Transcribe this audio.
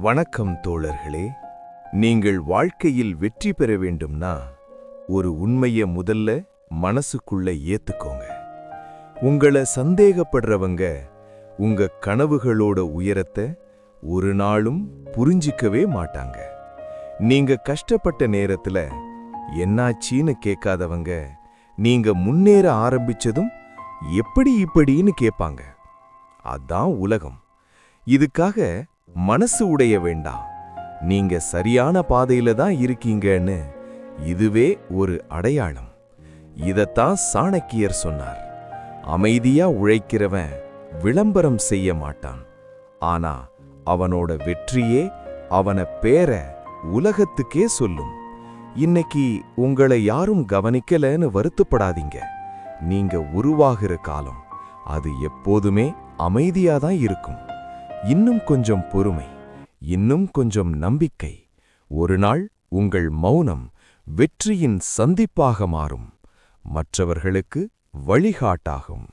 வணக்கம் தோழர்களே. நீங்கள் வாழ்க்கையில் வெற்றி பெற வேண்டும்னா ஒரு உண்மைய முதல்ல மனசுக்குள்ள ஏத்துக்கோங்க. உங்கள சந்தேகப்படுறவங்க உங்க கனவுகளோட உயரத்தை ஒரு நாளும் புரிஞ்சிக்கவே மாட்டாங்க. நீங்க கஷ்டப்பட்ட நேரத்துல என்னாச்சின்னு கேட்காதவங்க நீங்க முன்னேற ஆரம்பிச்சதும் எப்படி இப்படின்னு கேட்பாங்க. அதான் உலகம். இதுக்காக மனசு உடைய வேண்டாம். நீங்க சரியான பாதையில தான் இருக்கீங்கன்னு இதுவே ஒரு அடையாளம். இதத்தான் சாணக்கியர் சொன்னார். அமைதியா உழைக்கிறவன் விளம்பரம் செய்ய மாட்டான். ஆனா அவனோட வெற்றியே அவன பேர உலகத்துக்கே சொல்லும். இன்னைக்கு உங்களை யாரும் கவனிக்கலன்னு வருத்தப்படாதீங்க. நீங்க உருவாகிற காலம் அது எப்போதுமே அமைதியாதான் இருக்கும். இன்னும் கொஞ்சம் பொறுமை, இன்னும் கொஞ்சம் நம்பிக்கை. ஒரு நாள் உங்கள் மௌனம் வெற்றியின் சந்திப்பாக மாறும், மற்றவர்களுக்கு வழிகாட்டாகும்.